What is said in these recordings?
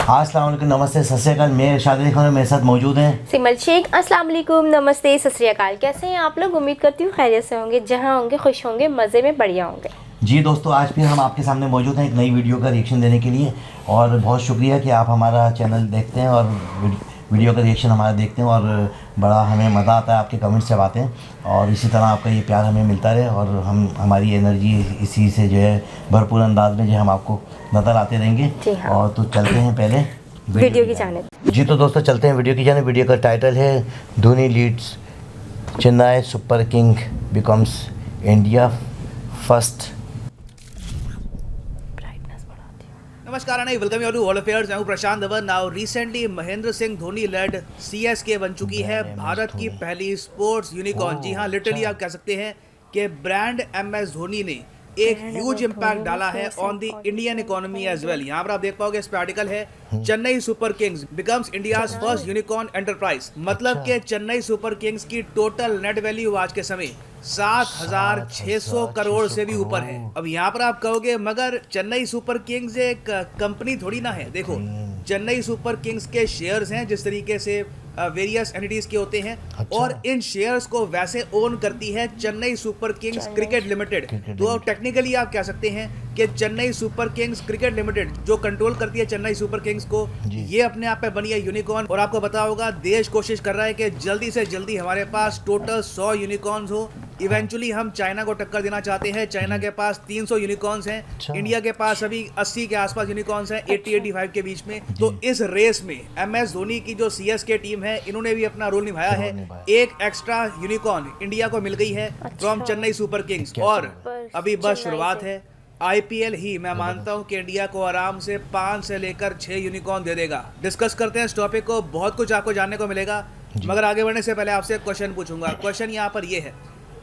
अस्सलाम वालेकुम, नमस्ते, सत श्री अकाल। मैं इरशाद अली खान, मेरे साथ मौजूद हैं सिमल शेख। अस्सलाम वालेकुम, नमस्ते, सत श्री अकाल। कैसे हैं आप लोग? उम्मीद करती हूँ खैरियत से होंगे, जहाँ होंगे खुश होंगे, मज़े में बढ़िया होंगे। जी दोस्तों, आज फिर हम आपके सामने मौजूद हैं एक नई वीडियो का रिएक्शन देने के लिए। और बहुत शुक्रिया कि आप हमारा चैनल देखते हैं और वीडियो का रिएक्शन हमारा देखते हैं, और बड़ा हमें मज़ा आता है आपके कमेंट्स जब आते हैं। और इसी तरह आपका ये प्यार हमें मिलता रहे और हम हमारी एनर्जी इसी से जो है भरपूर अंदाज में जो हम आपको नज़र आते रहेंगे। जी हाँ। और तो चलते हैं पहले वीडियो की जानिब। जी तो दोस्तों, चलते हैं वीडियो की जानिब। वीडियो का टाइटल है Dhoni leads Chennai super king becomes India first. नमस्कार and welcome you to all affairs. मैं हूं Prashant Dhawan. Now recently Mahendra Singh Dhoni led CSK बन चुकी है भारत की पहली स्पोर्ट्स यूनिकॉर्न। जी हां, लिटरली आप कह सकते हैं कि ब्रांड एमएस धोनी ने एक ह्यूज इम्पैक्ट डाला है on the Indian economy as well. यहाँ पर आप देख पाओगे इस पे आर्टिकल है Chennai Super Kings becomes India's first unicorn enterprise. मतलब के चेन्नई सुपर किंग्स की टोटल नेट वैल्यू आज के समय 7,600 करोड़ से भी ऊपर है। अब यहाँ पर आप कहोगे मगर चेन्नई सुपर किंग्स एक कंपनी थोड़ी ना है। देखो, चेन्नई सुपर किंग्स के शेयर्स हैं जिस तरीके से वेरियस एंटिटीज के होते हैं। अच्छा। और इन शेयर्स को वैसे ओन करती है Chennai Super Kings cricket limited. तो टेक्निकली आप कह सकते हैं कि Chennai Super Kings cricket limited जो कंट्रोल करती है चेन्नई सुपर किंग्स को, ये अपने आप में बनी है यूनिकॉर्न। और आपको पता होगा देश कोशिश कर रहा है कि जल्दी से जल्दी हमारे पास टोटल 100 यूनिकॉर्न्स हो। इवेंचुअली हम चाइना को टक्कर देना चाहते हैं। चाइना के पास 300 यूनिकॉर्न्स हैं। अच्छा। इंडिया इंडिया के पास अभी 80 के आसपास यूनिकॉर्न्स हैं, 80-85 के बीच में। तो इस रेस में एमएस धोनी की जो सीएसके टीम है, इन्होंने भी अपना रोल निभाया है। एक एक्स्ट्रा यूनिकॉर्न इंडिया को मिल गई है फ्रॉम चेन्नई सुपर किंग्स। और अभी बस शुरुआत है। आईपीएल ही मैं मानता हूं कि इंडिया को आराम से 5 से लेकर 6 यूनिकॉर्न दे देगा। डिस्कस करते हैं इस टॉपिक को, बहुत कुछ आपको जानने को मिलेगा। मगर आगे बढ़ने से पहले आपसे एक क्वेश्चन पूछूंगा। क्वेश्चन यहाँ पर यह है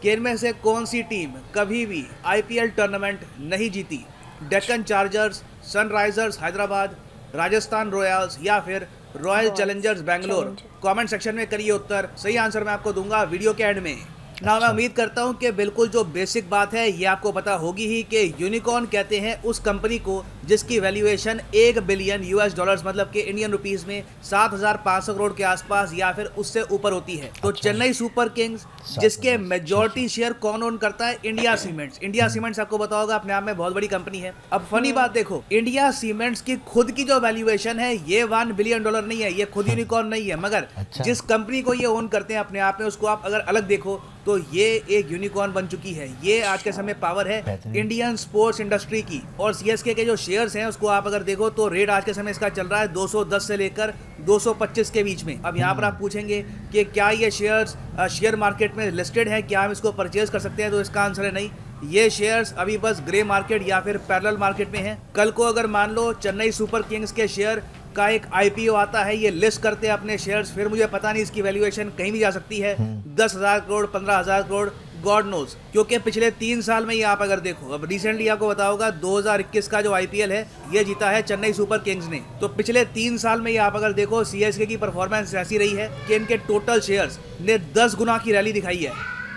कि इनमें से कौन सी टीम कभी भी आईपीएल टूर्नामेंट नहीं जीती? Deccan chargers, Sunrisers Hyderabad, Rajasthan Royals या फिर royal Challengers Bangalore? Comment section में करिए उत्तर। सही आंसर मैं आपको दूंगा वीडियो के एंड में। ना मैं उम्मीद करता हूं कि बिल्कुल जो बेसिक बात है ये आपको पता होगी ही कि यूनिकॉर्न कहते हैं उस कंपनी को जिसकी वैल्यूएशन 1 बिलियन यूएस डॉलर्स मतलब के इंडियन रुपीस में 7,500 करोड़ के आसपास या फिर उससे ऊपर होती है। तो चेन्नई सुपर किंग्स जिसके मेजॉरिटी शेयर कौन ओन करता है? India cements. इंडिया सीमेंट्स आपको पता होगा अपने आप में बहुत बड़ी कंपनी है। अब फनी बात देखो, इंडिया सीमेंट्स की खुद की जो वैल्यूएशन है ये 1 बिलियन डॉलर नहीं है, ये खुद यूनिकॉर्न नहीं है। मगर जिस कंपनी को ये ओन करते हैं अपने आप में, उसको आप अगर अलग देखो तो ये एक यूनिकॉर्न बन चुकी है। ये आज के समय पावर है इंडियन स्पोर्ट्स इंडस्ट्री की। और सीएसके के जो शेयर्स हैं उसको आप अगर देखो तो रेट आज के समय इसका चल रहा है 210 से लेकर 225 के बीच में। अब यहाँ पर आप पूछेंगे कि क्या ये शेयर्स शेयर मार्केट में लिस्टेड है, क्या हम इसको परचेज कर सकते हैं? तो इसका आंसर है नहीं। ये शेयर्स अभी बस ग्रे मार्केट या फिर पैरेलल मार्केट में हैं। कल को अगर मान लो चेन्नई सुपर किंग्स के शेयर का एक आईपीओ आता है, ये लिस्ट करते हैं अपने शेयर्स, फिर मुझे पता नहीं इसकी वैल्यूएशन कहीं भी जा सकती है 10,000 करोड़, 15,000 करोड़, गॉड नोज। क्योंकि पिछले 3 साल में ये आप अगर देखो, अब रिसेंटली आपको पता होगा 2021 का जो आईपीएल है ये जीता है चेन्नई सुपर किंग्स ने। तो पिछले 3 साल में ये आप अगर देखो सीएसके की परफॉर्मेंस ऐसी रही है कि इनके टोटल शेयर्स ने 10 गुना की रैली दिखाई है।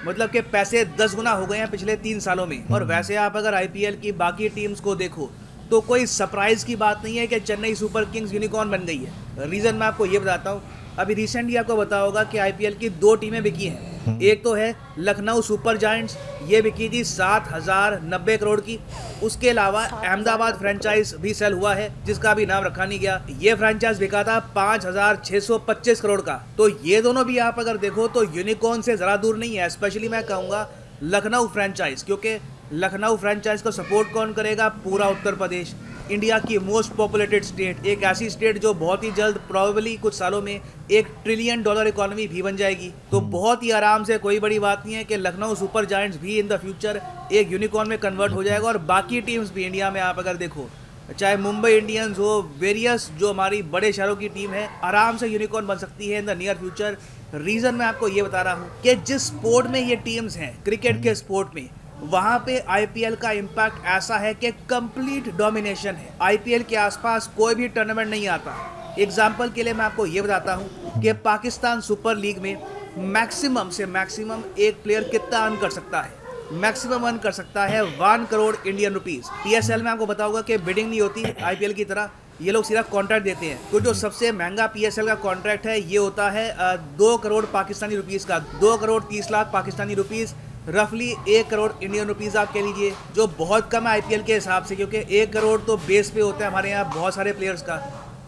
मतलब कि पैसे 10 गुना हो गए हैं पिछले 3 सालों में। और वैसे आप अगर आईपीएल की बाकी टीम्स को देखो तो कोई सरप्राइज की बात नहीं है कि चेन्नई सुपर किंग्स यूनिकॉर्न बन गई है। रीज़न मैं आपको ये बताता हूँ। अभी रिसेंटली आपको पता होगा कि आईपीएल की 2 टीमें बिकी हैं। एक तो है लखनऊ सुपर जायंट्स, ये बिकी थी 7,090 करोड़ की। उसके अलावा अहमदाबाद फ्रेंचाइज भी सेल हुआ है जिसका भी नाम रखा नहीं गया। ये फ्रेंचाइज बिका था 5,625 करोड़ का। तो ये दोनों भी आप अगर देखो तो यूनिकॉर्न से ज़रा दूर नहीं है। स्पेशली मैं कहूँगा लखनऊ फ्रेंचाइज, क्योंकि लखनऊ फ्रेंचाइज को सपोर्ट कौन करेगा? पूरा उत्तर प्रदेश, इंडिया की मोस्ट पॉपुलेटेड स्टेट, एक ऐसी स्टेट जो बहुत ही जल्द प्रोबेबली कुछ सालों में $1 ट्रिलियन इकोनॉमी भी बन जाएगी। तो बहुत ही आराम से, कोई बड़ी बात नहीं है कि लखनऊ सुपर जायंट्स भी इन द फ्यूचर एक यूनिकॉर्न में कन्वर्ट हो जाएगा। और बाकी टीम्स भी इंडिया में आप अगर देखो, चाहे मुंबई इंडियंस हो, वेरियस जो हमारी बड़े शहरों की टीम है, आराम से यूनिकॉर्न बन सकती है in the near future. Reason मैं आपको ये बता रहा हूँ कि जिस स्पोर्ट में ये टीम्स हैं, क्रिकेट के स्पोर्ट में, वहाँ पे आईपीएल का इम्पैक्ट ऐसा है कि कंप्लीट डोमिनेशन है। आईपीएल के आसपास कोई भी टूर्नामेंट नहीं आता। एग्जाम्पल के लिए मैं आपको ये बताता हूँ कि पाकिस्तान सुपर लीग में मैक्सिमम से मैक्सिमम एक प्लेयर कितना अर्न कर सकता है? मैक्सिमम अर्न कर सकता है 1 करोड़ इंडियन रुपीस। पीएसएल में आपको बताऊंगा कि बिडिंग नहीं होती आईपीएल की तरह, ये लोग सीधा कॉन्ट्रैक्ट देते हैं। तो जो सबसे महंगा PSL का कॉन्ट्रैक्ट है ये होता है 2 करोड़ पाकिस्तानी रुपीस का, 2 करोड़ 30 लाख पाकिस्तानी रुपीस, रफली 1 करोड़ इंडियन रुपीज़ आप कह लीजिए, जो बहुत कम है IPL के हिसाब से, क्योंकि 1 करोड़ तो बेस पे होता है हमारे यहाँ बहुत सारे प्लेयर्स का।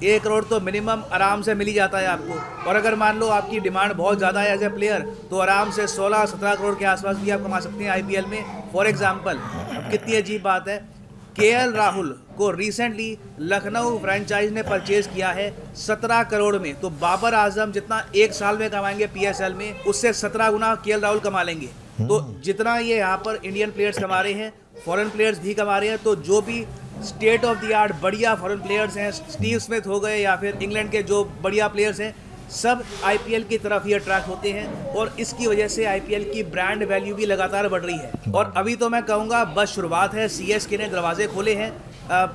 1 करोड़ तो मिनिमम आराम से मिल ही जाता है आपको। और अगर मान लो आपकी डिमांड बहुत ज़्यादा है एज ए प्लेयर, तो आराम से 16-17 करोड़ के आसपास भी आप कमा सकते हैं IPL में। फॉर एग्जांपल, अब कितनी अजीब बात है, KL राहुल को रिसेंटली लखनऊ फ्रेंचाइज ने परचेज किया है 17 करोड़ में। तो बाबर आजम जितना एक साल में कमाएंगे PSL में, उससे 17 गुना KL राहुल कमा लेंगे। तो जितना ये यहाँ पर इंडियन प्लेयर्स कमा रहे हैं, फॉरेन प्लेयर्स भी कमा रहे हैं। तो जो भी स्टेट ऑफ द आर्ट बढ़िया फॉरेन प्लेयर्स हैं, स्टीव स्मिथ हो गए या फिर इंग्लैंड के जो बढ़िया प्लेयर्स हैं, सब IPL की तरफ ही अट्रैक्ट होते हैं। और इसकी वजह से IPL की ब्रांड वैल्यू भी लगातार बढ़ रही है। और अभी तो मैं कहूँगा बस शुरुआत है, CSK ने दरवाजे खोले हैं।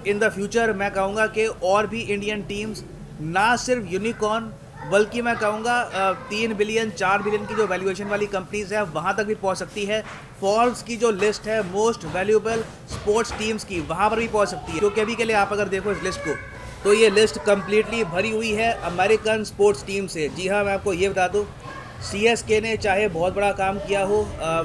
इन द फ्यूचर मैं कहूँगा कि और भी इंडियन टीम्स ना सिर्फ यूनिकॉर्न, बल्कि मैं कहूँगा 3 बिलियन 4 बिलियन की जो वैल्यूएशन वाली कंपनीज है वहाँ तक भी पहुँच सकती है। फॉर्ब्स की जो लिस्ट है मोस्ट वैल्यूएबल स्पोर्ट्स टीम्स की, वहाँ पर भी पहुँच सकती है। क्योंकि अभी के लिए आप अगर देखो इस लिस्ट को, तो ये लिस्ट कम्प्लीटली भरी हुई है अमेरिकन स्पोर्ट्स टीम से। जी हाँ, मैं आपको ये बता दूँ, CSK ने चाहे बहुत बड़ा काम किया हो,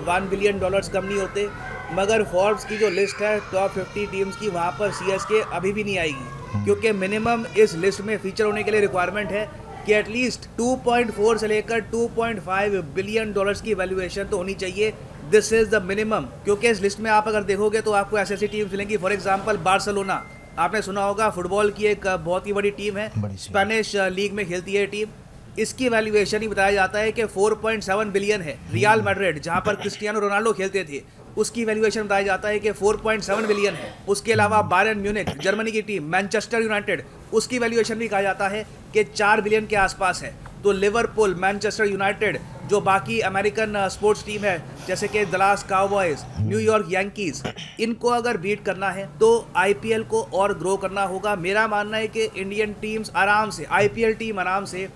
$1 बिलियन कम नहीं होते, मगर फॉर्ब्स की जो लिस्ट है टॉप 50 टीम्स की, वहाँ पर CSK अभी भी नहीं आएगी। क्योंकि मिनिमम इस लिस्ट में फीचर होने के लिए रिक्वायरमेंट है कि एटलीस्ट 2.4 से लेकर 2.5 बिलियन डॉलर्स की वैल्यूएशन तो होनी चाहिए। This is the minimum. क्योंकि इस लिस्ट में आप अगर देखोगे तो आपको ऐसी टीम्स मिलेंगी, फॉर एग्जांपल बार्सिलोना, आपने सुना होगा, फुटबॉल की एक बहुत ही बड़ी टीम है, स्पेनिश लीग में खेलती है टीम। इसकी वैल्यूएशन ही बताया जाता है कि 4.7 बिलियन है। रियल मैड्रिड, जहाँ पर क्रिस्टियानो रोनाल्डो खेलते थे, उसकी वैल्यूएशन बताया जाता है कि 4.7 बिलियन है। उसके अलावा बायर्न म्यूनिख, जर्मनी की टीम, मैनचेस्टर यूनाइटेड, उसकी वैल्यूएशन भी कहा जाता है कि 4 बिलियन के आसपास है। तो लिवरपूल, मैनचेस्टर यूनाइटेड, जो बाकी अमेरिकन स्पोर्ट्स टीम है जैसे कि दलास काउबॉयज, न्यूयॉर्क यांकीज, इनको अगर बीट करना है तो IPL को और ग्रो करना होगा। मेरा मानना है कि इंडियन टीम्स आराम से, IPL टीम आराम से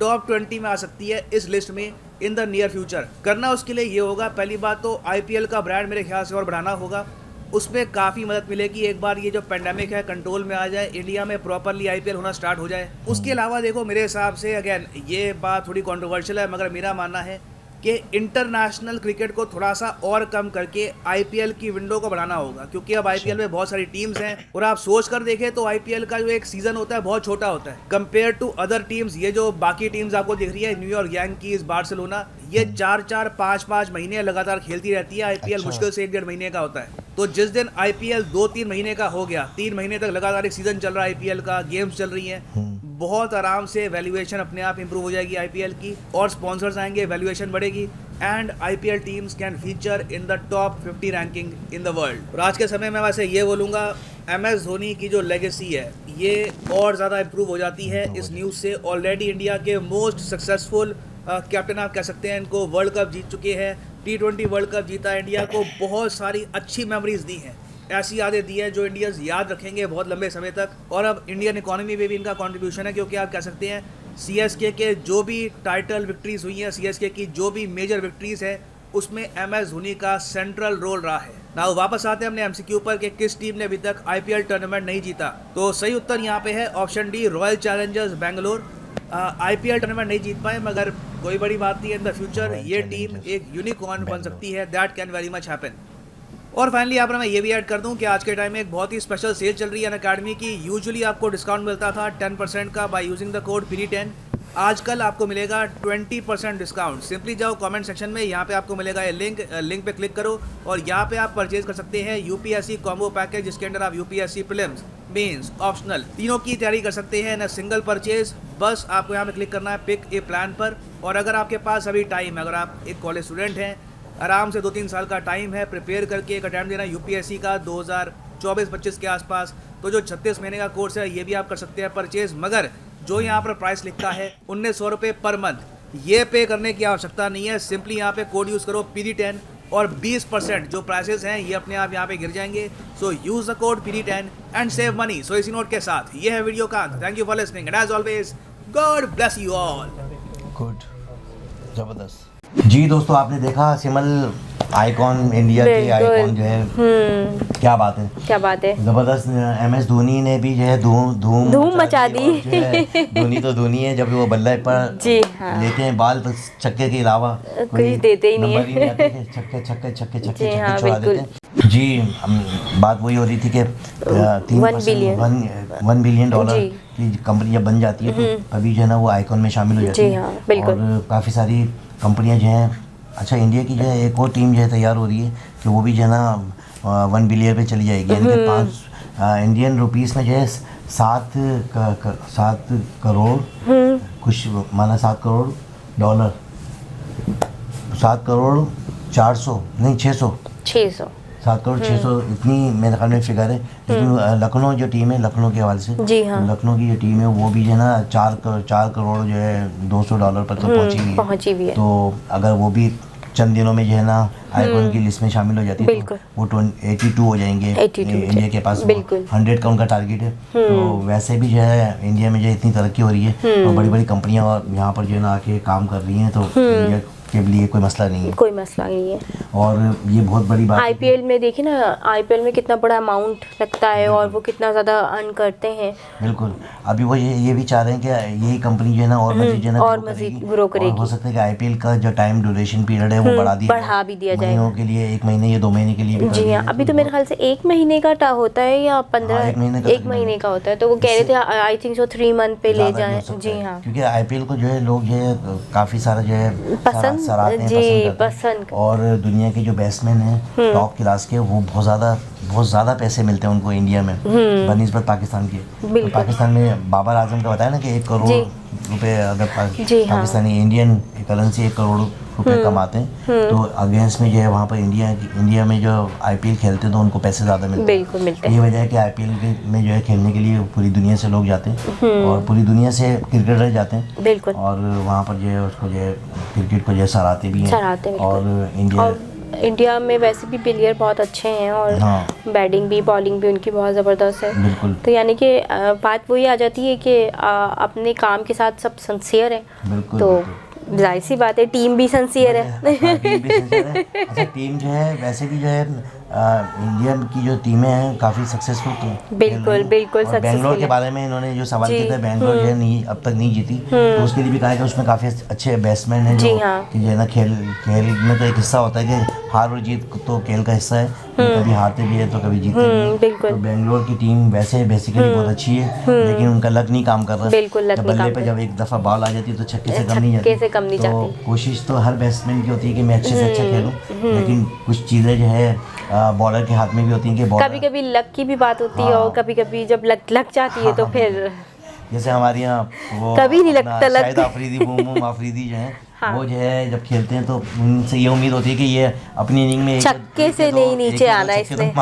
टॉप 20 में आ सकती है इस लिस्ट में इन द नियर फ्यूचर। करना उसके लिए ये होगा, पहली बात तो IPL का ब्रांड मेरे ख्याल से और बढ़ाना होगा। उसमें काफ़ी मदद मिलेगी एक बार ये जो पेंडेमिक है कंट्रोल में आ जाए, इंडिया में प्रॉपरली IPL होना स्टार्ट हो जाए। उसके अलावा देखो, मेरे हिसाब से अगेन ये बात थोड़ी कंट्रोवर्शियल है, मगर मेरा मानना है कि इंटरनेशनल क्रिकेट को थोड़ा सा और कम करके IPL की विंडो को बढ़ाना होगा। क्योंकि अब IPL में बहुत सारी टीम्स हैं और आप सोच कर देखें तो IPL का जो एक सीजन होता है बहुत छोटा होता है कंपेयर टू अदर टीम्स। ये जो बाकी टीम्स आपको दिख रही है, न्यूयॉर्क यांकीज, बार्सिलोना, ये 4-4, 5-5 महीने लगातार खेलती रहती है। IPL मुश्किल से 1-1.5 महीने का होता है। तो जिस दिन IPL 2-3 महीने का हो गया, 3 महीने तक लगातार एक सीजन चल रहा है IPL का, गेम्स चल रही हैं, बहुत आराम से वैल्यूएशन अपने आप इंप्रूव हो जाएगी IPL की, और स्पॉन्सर्स आएंगे, वैल्यूएशन बढ़ेगी, and IPL teams can feature in the top 50 ranking in the world. और आज के समय में वैसे ये बोलूँगा, MS धोनी की जो लेगेसी है ये और ज़्यादा इंप्रूव हो जाती है इस न्यूज़ से। ऑलरेडी इंडिया के मोस्ट सक्सेसफुल कैप्टन आप कह सकते हैं, इनको वर्ल्ड कप जीत चुके हैं, T20 वर्ल्ड कप जीता है, इंडिया को बहुत सारी अच्छी मेमोरीज दी हैं, ऐसी यादें दी हैं जो इंडियंस याद रखेंगे बहुत लंबे समय तक। और अब इंडियन इकोनॉमी में भी इनका कंट्रीब्यूशन है, क्योंकि आप कह सकते हैं CSK के जो भी टाइटल विक्ट्रीज हुई हैं, CSK की जो भी मेजर विक्ट्रीज है, उसमें MS धोनी का सेंट्रल रोल रहा है। ना वापस आते हैं अपने MCQ पर कि किस टीम ने अभी तक IPL टूर्नामेंट नहीं जीता, तो सही उत्तर यहाँ पे है option D, royal Challengers Bangalore. IPL tournament नहीं जीत पाए, मगर कोई बड़ी बात नहीं है, इन द फ्यूचर ये टीम एक यूनिकॉर्न बन सकती है, that can very much happen. और फाइनली यहाँ पर मैं ये भी ऐड कर दूँ कि आज के टाइम में एक बहुत ही स्पेशल सेल चल रही है अनअकैडमी की। यूजुअली आपको डिस्काउंट मिलता था 10% का by using the code PD10। आजकल आपको मिलेगा 20% डिस्काउंट। सिंपली जाओ कमेंट सेक्शन में, यहाँ पे आपको मिलेगा ये लिंक पे क्लिक करो और यहाँ पे आप परचेज कर सकते हैं UPSC कॉम्बो पैकेज, जिसके अंदर आप UPSC प्रीलिम्स, मेंस, ऑप्शनल तीनों की तैयारी कर सकते हैं इन सिंगल परचेज। बस आपको यहाँ पे क्लिक करना है पिक ए प्लान पर। और अगर आपके पास अभी टाइम, अगर आप एक कॉलेज स्टूडेंट हैं, आराम से 2-3 साल का टाइम है प्रिपेयर करके एक अटैम्प्ट देना UPSC का 2024-25 के आसपास, तो जो 36 महीने का कोर्स है ये भी आप कर सकते हैं परचेज। मगर जो यहाँ पर प्राइस लिखता है 1900 रुपये पर मंथ, ये पे करने की आवश्यकता नहीं है। सिंपली यहाँ पे कोड यूज़ करो PD10 और 20% जो प्राइसेस हैं ये अपने आप यहाँ पे गिर जाएंगे। So use the code PD10 and save money. So इसी नोट के साथ ये है वीडियो का अंत। Thank you for listening and as always God bless you all. Good, ज़बरदस्त। जी दोस्तों, आपने देखा सिमल आइकॉन, इंडिया के बिल्कुल। आइकॉन जो है, क्या बात है, क्या बात है। जबरदस्त। MS धोनी ने भी जो है धूम मचा दी। और जो है धोनी तो धोनी है, जब वो बल्ले पर जी हाँ। लेते हैं बाल तो छक्के के अलावा कुछ देते ही नहीं है। नंबर ही नहीं आते कि छक्के छक्के छक्के छक्के जी छक्के हाँ, छुड़ा बिल्कुल। देते हैं जी। बात वही हो रही थी कि 1 बिलियन डॉलर जी। की कंपनी जब बन जाती है तो अभी जो है ना वो आइकॉन में शामिल हो जाती जी है। हाँ, बिल्कुल। और काफ़ी सारी कंपनियां जो हैं, अच्छा इंडिया की जो है एक और टीम जो है तैयार हो रही है कि वो भी जो है ना 1 बिलियन पे चली जाएगी, यानी कि 5 इंडियन रुपीस में जो है 7 करोड़ कुछ, माना 7 करोड़ डॉलर, 7 करोड़ 400 नहीं 600, 600। 7 करोड़ 600 इतनी मेरे ख्याल में फिगर है। लेकिन लखनऊ जो टीम है, लखनऊ के हवाले से, जी हाँ। लखनऊ की जो टीम है वो भी जो है ना 4 करोड़ जो है $200 पर तो पहुंची हुई है। तो अगर वो भी चंद दिनों में जो है ना आइकॉन की लिस्ट में शामिल हो जाती है तो वो 82 हो जाएंगे। 82 इंडिया के पास बिल्कुल। 100 का उनका टारगेट है। तो वैसे भी जो है इंडिया में जो है इतनी तरक्की हो रही है और बड़ी बड़ी कंपनियां और यहाँ पर जो है ना आके काम कर रही हैं, तो इंडिया के लिए कोई मसला नहीं है, कोई मसला नहीं है। और ये बहुत बड़ी बात है। आईपीएल में देखिए ना, आईपीएल में कितना बड़ा अमाउंट लगता है और वो कितना ज़्यादा अर्न करते हैं। बिल्कुल। अभी वो ये भी चाह रहे हैं कि यही कंपनी जो है ना और मजीद जो है ना और मजीद ग्रो करेगी। और हो सकता है कि आईपीएल का जो टाइम ड्यूरेशन पीरियड है वो बढ़ा भी दिया जाएगा। महीनों के लिए, 1 महीने या 2 महीने के लिए भी कर जी दिया हाँ, जाए अभी तो मेरे ख्याल से 1 महीने का होता है या 15 1 महीने का 1 महीने का होता है। तो वो कह रहे थे आई थिंक सो 3 मंथ पे ले ज़्यादा भी जाएं। हो सकता जी है। हाँ, क्योंकि आईपीएल को जो है लोग जो है काफ़ी सारा जो है पसंद, सराहते हैं, जी पसंद करते हैं। पसंद। और दुनिया के जो बैट्समैन हैं टॉप क्लास के, वो बहुत ज़्यादा पैसे मिलते हैं उनको इंडिया में बनिस्बत पाकिस्तान के। तो पाकिस्तान में बाबर आजम का बताया ना कि 1 करोड़ रुपए अगर जी हाँ। पाकिस्तानी इंडियन करेंसी 1 करोड़ रुपए कमाते हैं, तो अगेंस्ट में जो है वहाँ पर इंडिया में जो आईपीएल खेलते हैं तो उनको पैसे ज़्यादा मिलते हैं। बिल्कुल मिलते हैं। ये वजह है कि आईपीएल में जो है खेलने के लिए पूरी दुनिया से लोग जाते हैं और पूरी दुनिया से क्रिकेटर जाते हैं। बिल्कुल। और वहाँ पर जो है उसको जो है क्रिकेट को जो है सराहते भी हैं। और इंडिया में वैसे भी प्लेयर बहुत अच्छे हैं और बैटिंग भी बॉलिंग भी उनकी बहुत ज़बरदस्त है। बिल्कुल। तो यानी कि बात वही आ जाती है कि अपने काम के साथ सब सिंसियर हैं। बिल्कुल। तो जाहिर सी बात है टीम भी सिंसियर है। टीम भी सिंसियर है। अच्छा, टीम जो है वैसे भी जो है इंडिया की जो टीमें हैं काफ़ी सक्सेसफुल थी। बिल्कुल सक्सेसफुल। बेंगलोर के बारे में इन्होंने जो सवाल किया था, बेंगलोर जो है अब तक नहीं जीती, तो उसके लिए भी कहा कि उसमें काफ़ी अच्छे बैट्समैन हैं जो है ना खेल में तो एक हिस्सा होता है कि हार और जीत तो खेल का हिस्सा है, कभी हारते भी है तो कभी जीतते भी है। तो बेंगलोर की टीम वैसे बेसिकली बहुत अच्छी है, लेकिन उनका लक नहीं काम कर रहा। जब बल्ले पे जब एक दफ़ा बॉल आ जाती है तो छक्के से कम नहीं जाती। तो कोशिश तो हर बैट्समैन की होती है कि मैं अच्छे से अच्छा खेलूं, लेकिन कुछ चीज़ें जो है बॉलर के हाथ में भी होती हैं कि कभी कभी लक की भी बात होती है और कभी कभी जब लग जाती है तो फिर जैसे हमारे यहाँ वो कभी नहीं लगता लक। शायद आफरीदी जो है वो जो है जब खेलते हैं तो उनसे ये उम्मीद होती है कि ये अपनी इनिंग में छक्के से नहीं नीचे आना इसने।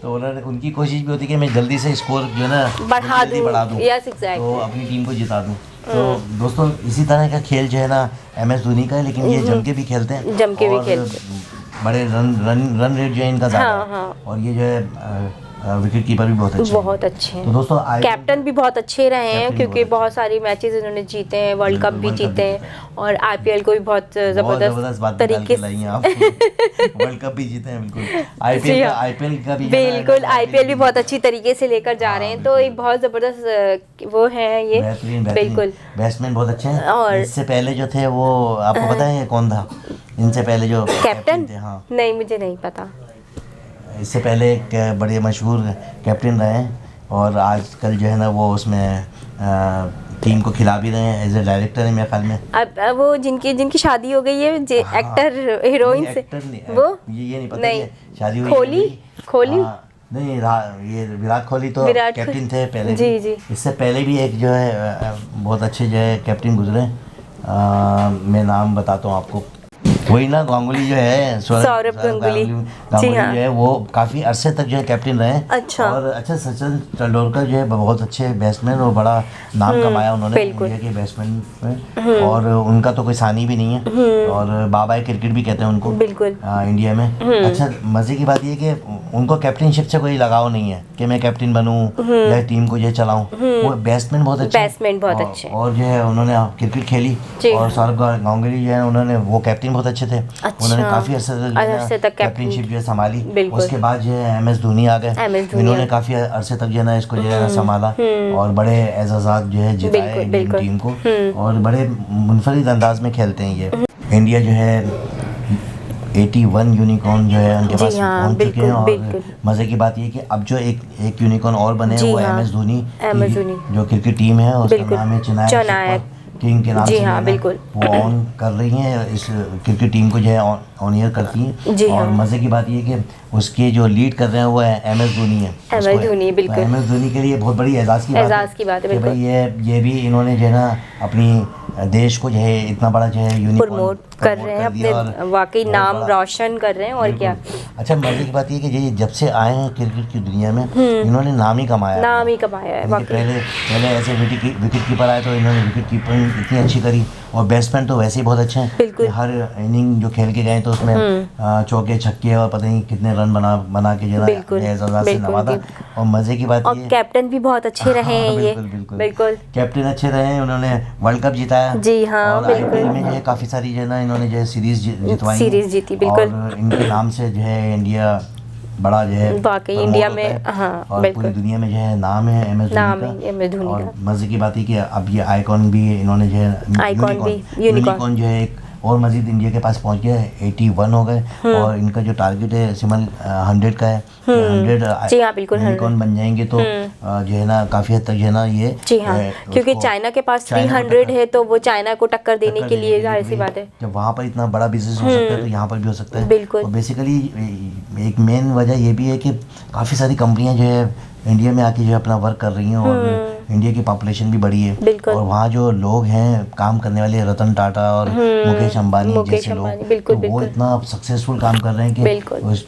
तो उनकी कोशिश भी होती है कि मैं जल्दी से स्कोर जो है ना बढ़ा दूं तो अपनी टीम को जिता दूं। तो दोस्तों इसी तरह का खेल जो है ना MS धोनी का है, लेकिन ये जम के भी खेलते हैं, बड़े रन रेट जो है इनका ज़्यादा है। और ये जो है विकेट कीपर भी बहुत अच्छे हैं। तो दोस्तों कैप्टन भी बहुत अच्छे रहे हैं क्योंकि बहुत सारी मैचेस इन्होंने जीते हैं, वर्ल्ड कप भी जीते हैं और आईपीएल को भी बहुत ज़बरदस्त तरीके से वर्ल्ड कप भी जीते हैं। बिल्कुल। आईपीएल का भी बिल्कुल आईपीएल भी बहुत अच्छी तरीके से लेकर जा रहे हैं। तो एक बहुत ज़बरदस्त वो है ये। बिल्कुल बैट्समैन बहुत अच्छे हैं। और इससे पहले जो थे वो आपको पता है कौन था इनसे पहले जो कैप्टन थे? हाँ नहीं, मुझे नहीं पता। इससे पहले एक बड़े मशहूर कैप्टन रहे हैं और आजकल जो है ना वो उसमें टीम को खिला भी रहे हैं, एज ए डायरेक्टर है मेरे ख्याल में। अब वो जिनकी शादी हो गई है एक्टर हीरोइन से, वो ये नहीं पता नहीं, शादी हुई खोली नहीं ये विराट कोहली तो कैप्टन थे पहले। जी। इससे पहले भी एक जो है बहुत अच्छे जो है कैप्टन गुजरे, मैं नाम बताता हूँ आपको, वही ना गांगुली जो है सौरभ गांगुली जो है वो काफ़ी अरसे तक जो है कैप्टन रहे। अच्छा। और अच्छा सचिन तेंदुलकर जो है बहुत अच्छे बैट्समैन और बड़ा नाम कमाया उन्होंने इंडिया के बैट्समैन में, और उनका तो कोई सानी भी नहीं है और बाबा क्रिकेट भी कहते हैं उनको इंडिया में। अच्छा मज़े की बात ये कि उनको कैप्टनशिप से कोई लगाव नहीं है कि मैं कैप्टन बनूं या टीम को ये चलाऊं, वो बैट्समैन बहुत अच्छे और जो है उन्होंने क्रिकेट खेली और सौरभ गांगुली जो है उन्होंने वो कैप्टन बहुत अच्छे अच्छे थे। उन्होंने काफ़ी अरसे तक कैप्टनशिप जो है संभाली। उसके बाद जो है MS धोनी आ गए, इन्होंने काफ़ी अरसे तक जो है ना इसको जो है संभाला और बड़े एजाज़ात जो है जिताए इंडियन टीम को, और बड़े मुनफरिद अंदाज में खेलते हैं ये। इंडिया जो है 81 यूनिकॉर्न जो है उनके पास पहुंच चुके हैं, और मज़े की बात ये कि अब जो एक यूनिकॉर्न और बने वो MS धोनी जो क्रिकेट टीम है उसका नाम है चेन्नई किंग के नाम से वो ऑन कर रही हैं, इस क्रिकेट टीम को जो है ऑनियर करती हैं। और मज़े की बात ये कि उसके जो लीड कर रहे हैं वो MS धोनी है। MS धोनी के लिए बहुत बड़ी एजाज़ की बात है कि भाई ये भी इन्होंने जो है ना अपनी देश को जो है इतना बड़ा जो है यूनिकॉर्न कर रहे हैं, अपने वाकई नाम रोशन कर रहे हैं, और क्या। अच्छा, मजे की बात ये कि जब से आए हैं क्रिकेट की दुनिया में इन्होंने नाम ही कमाया है। पहले ऐसे विकेट कीपर आए तो इन्होंने विकेट कीपिंग इतनी अच्छी करी, और बैट्समैन तो वैसे ही बहुत अच्छे हैं। हर इनिंग जो खेल के गए तो उसमें चौके छक्के और पता नहीं कितने रन बना के जो है से नवाजा। और मजे की बात ये कैप्टन भी बहुत अच्छे रहे हैं ये, बिल्कुल कैप्टन अच्छे रहे हैं, उन्होंने वर्ल्ड कप जीताया। जी हाँ, और IPL में जो है काफ़ी सारी जो है ना इन्होंने जो है सीरीज जीती, बिल्कुल। और इनके नाम से जो है इंडिया बड़ा जो है वाकई इंडिया में, हाँ, और पूरी दुनिया में जो है नाम है MS धोनी का। और मजे की बात है कि अब ये आइकॉन भी इन्होंने जो है यूनिकॉर्न जो है एक और मजीद इंडिया के पास पहुंच गया है, 81 हो गए। और इनका जो टारगेट है सिमल 100 का है, 100 यूनिकॉर्न बन जाएंगे तो जो है ना काफ़ी हद तक जो है ना ये क्योंकि चाइना के पास 300 है तो वो चाइना को टक्कर देने के लिए जाहिर सी बात है। जब वहाँ पर इतना बड़ा बिजनेस हो सकता है तो यहाँ पर भी हो सकता है। बिल्कुल। और बेसिकली एक मेन वजह ये भी है कि काफ़ी सारी कंपनियाँ जो है इंडिया में आके जो है अपना वर्क कर रही हैं, और इंडिया की पॉपुलेशन भी बड़ी है, और वहाँ जो लोग हैं काम करने वाले रतन टाटा और मुकेश अंबानी जैसे लोग, तो वो इतना सक्सेसफुल काम कर रहे हैं कि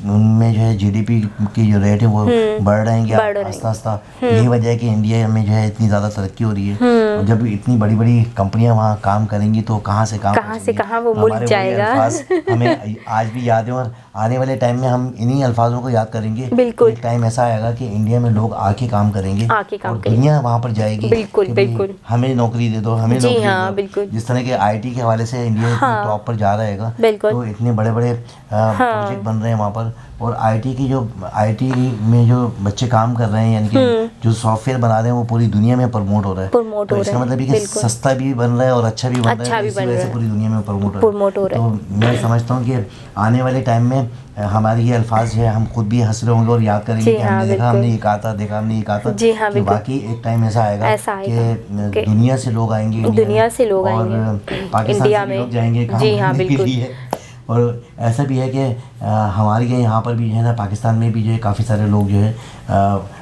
उनमें जो है GDP की जो रेट है वो बढ़ रहेंगे आस्ता आस्ता। यही वजह है कि इंडिया में जो है इतनी ज़्यादा तरक्की हो रही है। और जब इतनी बड़ी बड़ी कंपनियाँ वहाँ काम करेंगी तो कहाँ से कहाँ वो मुल्क जाएगा। हमें आज भी याद है, और आने वाले टाइम में हम इन्हीं अल्फाजों को याद करेंगे। एक टाइम ऐसा आएगा कि इंडिया में लोग आके काम करेंगे और दुनिया वहाँ पर जाएगी। बिल्कुल। हमें नौकरी दे दो, हमें नौकरी दे दो। जिस तरह के IT के हवाले से इंडिया टॉप पर जा रहेगा, तो इतने बड़े बड़े प्रोजेक्ट बन रहे हैं वहाँ पर। और IT में जो बच्चे काम कर रहे हैं, यानी कि जो सॉफ्टवेयर बना रहे हैं वो पूरी दुनिया में प्रमोट हो रहा है। तो इसका मतलब ये कि सस्ता भी बन रहा है और अच्छा भी बन रहा है, इसी वजह से पूरी दुनिया में प्रमोट हो रहा है। तो मैं समझता हूँ कि आने वाले टाइम में हमारे ये अल्फाज जो है हम खुद भी हंस रहे होंगे और याद करेंगे कि हमने देखा, हमने ये कहा था, देखा हमने ये कहा था। कि बाकी एक टाइम ऐसा आएगा कि दुनिया से लोग आएंगे, और पाकिस्तान से लोग जाएंगे काम करने के लिए। और ऐसा भी है कि हमारे यहाँ पर भी जो है ना पाकिस्तान में भी जो है काफ़ी सारे लोग जो है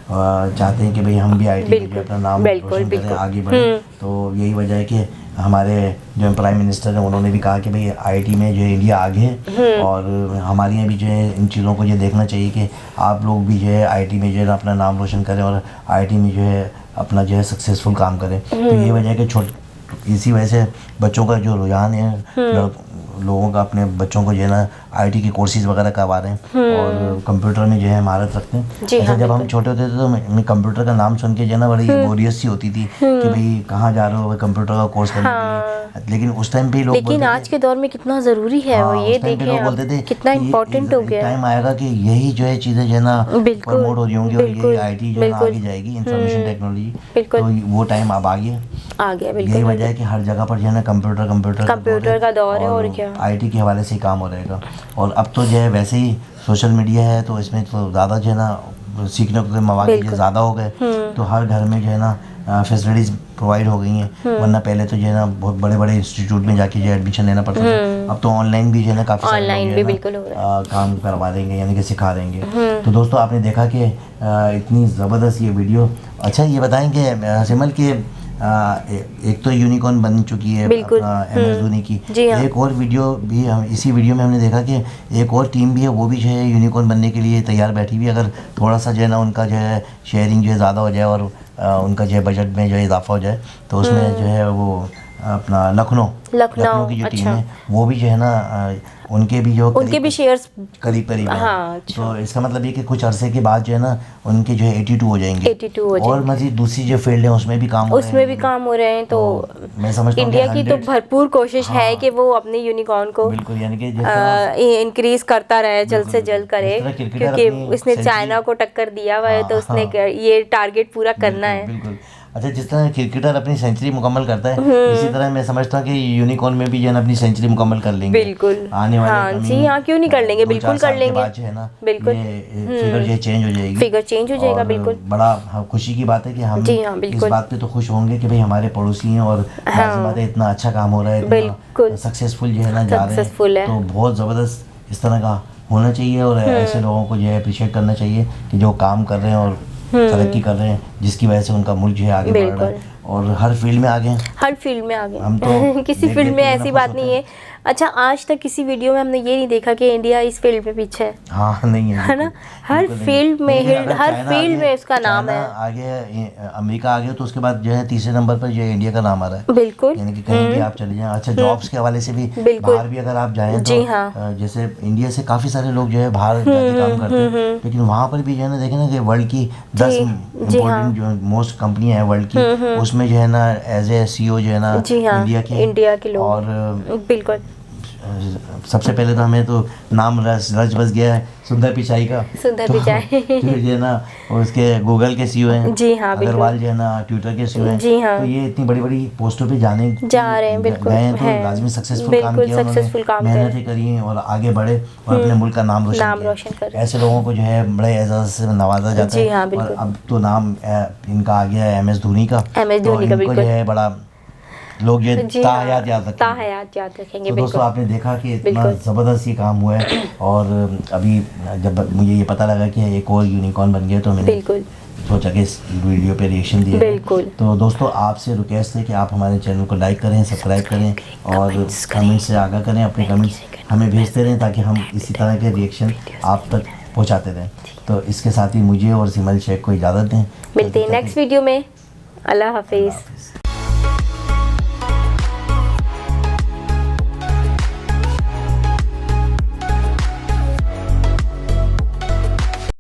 चाहते हैं कि भाई हम भी IT में जो अपना नाम रोशन करें, आगे बढ़ें। तो यही वजह है कि हमारे जो प्राइम मिनिस्टर हैं उन्होंने भी कहा कि भाई IT में जो है इंडिया आगे है, और हमारे यहाँ भी जो है इन चीज़ों को जो देखना चाहिए कि आप लोग भी जो है IT में जो है अपना नाम रोशन करें और IT में जो है अपना जो है सक्सेसफुल काम करें। तो ये वजह है कि इसी वजह से बच्चों का जो रुझान है, लोगों का अपने बच्चों को जो है ना IT के कोर्सेज वगैरह करवा रहे हैं, और कंप्यूटर में जो है महारत रखते हैं। अच्छा, जब हम छोटे होते थे तो मैं कंप्यूटर का नाम सुन के जो है ना बड़ी बोरियत सी होती थी कि भाई कहाँ जा रहे हो कंप्यूटर का कोर्स करने के लिए। लेकिन उस टाइम पे लोग आज के दौर में कितना ज़रूरी है वो, ये देखें बोलते थे कितना इम्पोर्टेंट हो गया। टाइम आएगा कि यही जो है चीज़ें जो है ना प्रमोट हो रही होंगी, और यही IT जो है ना आगे जाएगी, इंफॉर्मेशन टेक्नोलॉजी। तो वो टाइम अब आ गया। यही वजह है कि हर जगह पर जो है ना कंप्यूटर का दौर है, और क्या IT के हवाले से काम हो रहेगा। और अब तो जो है वैसे ही सोशल मीडिया है तो इसमें तो ज़्यादा जो है ना सीखने के मौके ज़्यादा हो गए, तो हर घर में जो है ना फैसिलिटीज़ प्रोवाइड हो गई हैं। वरना पहले तो जो है ना बहुत बड़े बड़े इंस्टीट्यूट में जाके जो एडमिशन लेना पड़ता था। अब तो ऑनलाइन भी जो है ना काफ़ी सारे काम करवा देंगे, यानी कि सिखा देंगे। तो दोस्तों आपने देखा कि इतनी ज़बरदस्त ये वीडियो। अच्छा, ये बताएंगे सिमल के एक तो यूनिकॉर्न बन चुकी है MS धोनी की, एक और वीडियो भी इसी वीडियो में हमने देखा कि एक और टीम भी है, वो भी जो है यूनिकॉर्न बनने के लिए तैयार बैठी हुई है। अगर थोड़ा सा जो है ना उनका जो है शेयरिंग जो है ज़्यादा हो जाए और उनका जो है बजट में जो है इजाफा हो जाए तो उसमें जो है वो अपना लखनऊ की जो टीम है वो भी जो है ना उनके भी शेयर्स करीब है। हाँ, तो इसका मतलब ये कि कुछ अरसे के बाद जो है ना उनके जो है 82 हो जाएंगे और मजीद दूसरी जो फील्ड है उसमें भी काम हो रहे हैं। तो मैं समझता हूँ इंडिया की तो भरपूर कोशिश है कि वो अपने यूनिकॉर्न को बिल्कुल यानी कि इंक्रीज करता रहे, जल्द से जल्द करे, क्योंकि उसने चाइना को टक्कर दिया हुआ है तो उसने ये टारगेट पूरा करना है। बिल्कुल। अच्छा, जिस तरह क्रिकेटर अपनी सेंचुरी मुकम्मल करता है इसी तरह मैं समझता हूँ कि यूनिकॉर्न में भी जो है ना अपनी सेंचुरी मुकम्मल कर लेंगे बिल्कुल आने वाले हाँ जी हाँ, क्यों नहीं कर लेंगे, बिल्कुल कर लेंगे। जो है ना बिल्कुल फिगर जो चेंज हो जाएगी, फिगर चेंज हो जाएगा। बिल्कुल बड़ा खुशी की बात है कि हम इस बात पे तो खुश होंगे कि भाई हमारे पड़ोसी हैं और इतना अच्छा काम हो रहा है, बिल्कुल सक्सेसफुल जो है ना जा रहे हैं। तो बहुत ज़बरदस्त इस तरह का होना चाहिए और ऐसे लोगों को जो है अप्रिशिएट करना चाहिए कि जो काम कर रहे हैं और तरक्की कर रहे हैं, जिसकी वजह से उनका मुल्क जो है आगे बढ़ रहा है और हर फील्ड में आगे हम तो किसी फील्ड में ऐसी बात नहीं है। अच्छा, आज तक किसी वीडियो में हमने ये नहीं देखा कि इंडिया इस फील्ड में पीछे है। हाँ, नहीं है ना, हर फील्ड में उसका नाम है। आगे अमेरिका आ गया तो उसके बाद जो है तीसरे नंबर पर जो है इंडिया का नाम आ रहा है। बिल्कुल, यानी कि कहीं भी आप चले जाएं। अच्छा, जॉब्स के हवाले से भी बाहर भी अगर आप जाएं तो जैसे इंडिया से काफ़ी सारे लोग जो है बाहर जाके काम करते हैं, लेकिन वहाँ पर भी जो है ना देखें ना कि वर्ल्ड की 10 इम्पोर्टेंट जो मोस्ट कंपनियाँ हैं वर्ल्ड की, उसमें जो है ना एज ए CEO जो है ना इंडिया के लोग। और बिल्कुल सबसे पहले तो हमें तो नाम रच बस गया है सुंदर पिचाई का। सुंदर पिचाई जो है ना उसके गूगल के CEO हैं। जी हाँ, अग्रवाल जो है ना ट्विटर के CEO हैं। जी हाँ, तो ये इतनी बड़ी बड़ी पोस्टों पे जा रहे हैं। बिल्कुल गए तो लाजमी सक्सेसफुल काम किया उन्होंने, मेहनतें करी हैं और आगे बढ़े और अपने मुल्क का नाम रोशन किया। ऐसे लोगों को जो है बड़े एजाज़ से नवाजा जाता है। और अब तो नाम इनका आ गया है MS धोनी का। तो इनको जो है बड़ा लोग ये ताहयात याद रखेंगे। तो दोस्तों आपने देखा कि इतना ज़बरदस्त ये काम हुआ है और अभी जब मुझे ये पता लगा कि एक और यूनिकॉर्न बन गया तो मैंने सोचा कि इस वीडियो पे रिएक्शन दिया। तो दोस्तों आपसे रिक्वेस्ट है कि आप हमारे चैनल को लाइक करें, सब्सक्राइब करें और कमेंट से आगाह करें, अपने कमेंट्स हमें भेजते रहें ताकि हम इसी तरह के रिएक्शन आप तक पहुँचाते रहें। तो इसके साथ ही मुझे और सिमल शेख को इजाज़त दें। मिलते हैं नेक्स्ट वीडियो में। अल्लाह हाफिज़।